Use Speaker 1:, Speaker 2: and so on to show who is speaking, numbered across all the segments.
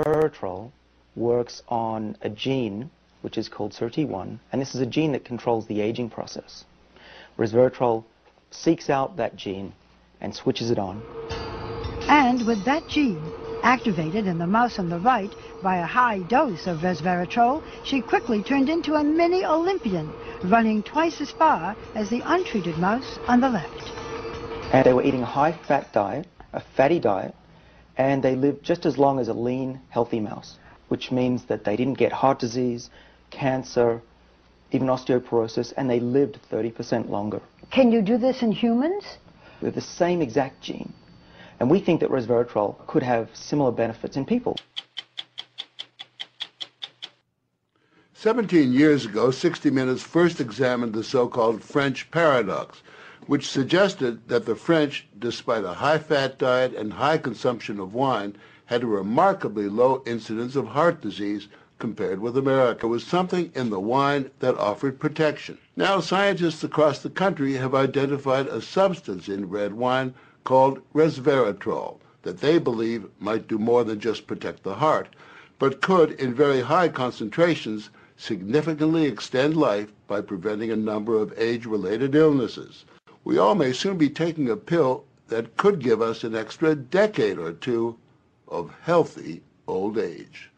Speaker 1: Resveratrol works on a gene which is called SIRT1, and this is a gene that controls the aging process. Resveratrol seeks out that gene and switches it on.
Speaker 2: And with that gene activated in the mouse on the right by a high dose of resveratrol, she quickly turned into a mini Olympian, running twice as far as the untreated mouse on the left.
Speaker 1: And they were eating a high-fat diet, a fatty diet, and they lived just as long as a lean, healthy mouse, which means that they didn't get heart disease, cancer, even osteoporosis, and they lived 30% longer.
Speaker 2: Can you do this in humans?
Speaker 1: With the same exact gene. And we think that resveratrol could have similar benefits in people.
Speaker 3: 17 years ago, 60 Minutes first examined the so-called French paradox, which suggested that the French, despite a high-fat diet and high consumption of wine, had a remarkably low incidence of heart disease compared with America. There was something in the wine that offered protection. Now, scientists across the country have identified a substance in red wine called resveratrol that they believe might do more than just protect the heart, but could, in very high concentrations, significantly extend life by preventing a number of age-related illnesses. We all may soon be taking a pill that could give us an extra decade or two of healthy old age.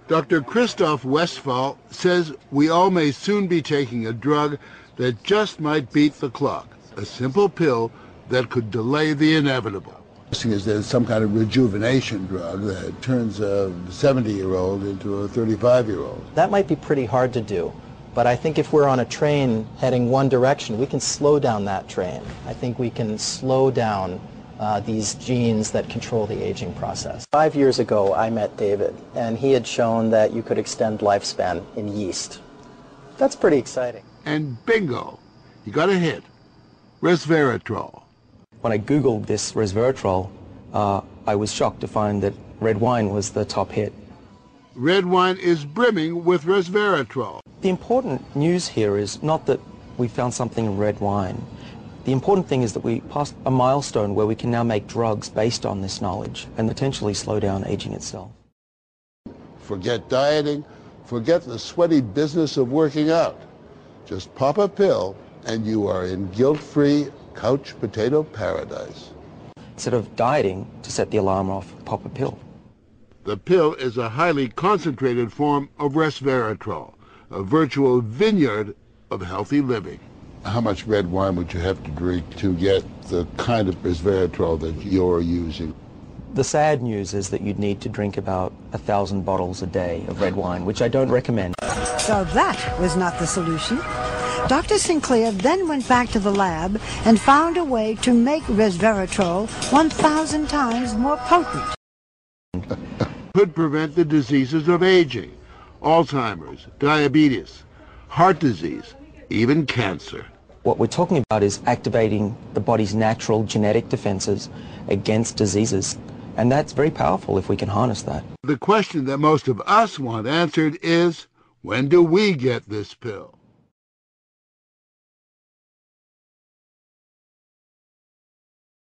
Speaker 3: Dr. Christoph Westphal says we all may soon be taking a drug that just might beat the clock, a simple pill that could delay the inevitable. Is there's some kind of rejuvenation drug that turns a 70-year-old into a 35-year-old.
Speaker 4: That might be pretty hard to do, but I think if we're on a train heading one direction, we can slow down that train. I think we can slow down these genes that control the aging process. 5 years ago, I met David, and he had shown that you could extend lifespan in yeast. That's pretty exciting.
Speaker 3: And bingo, you got a hit, resveratrol.
Speaker 4: When I Googled this resveratrol, I was shocked to find that red wine was the top hit.
Speaker 3: Red wine is brimming with resveratrol.
Speaker 4: The important news here is not that we found something in red wine. The important thing is that we passed a milestone where we can now make drugs based on this knowledge and potentially slow down aging itself.
Speaker 3: Forget dieting, forget the sweaty business of working out. Just pop a pill and you are in guilt-free couch potato paradise.
Speaker 4: Instead of dieting to set the alarm off, pop a pill.
Speaker 3: The pill is a highly concentrated form of resveratrol, a virtual vineyard of healthy living. How much red wine would you have to drink to get the kind of resveratrol that you're using?
Speaker 4: The sad news is that you'd need to drink about 1,000 bottles a day of red wine, which I don't recommend.
Speaker 2: So that was not the solution. Dr. Sinclair then went back to the lab and found a way to make resveratrol 1,000 times more potent.
Speaker 3: Could prevent the diseases of aging, Alzheimer's, diabetes, heart disease, even cancer.
Speaker 4: What we're talking about is activating the body's natural genetic defenses against diseases, and that's very powerful if we can harness that.
Speaker 3: The question that most of us want answered is, when do we get this pill?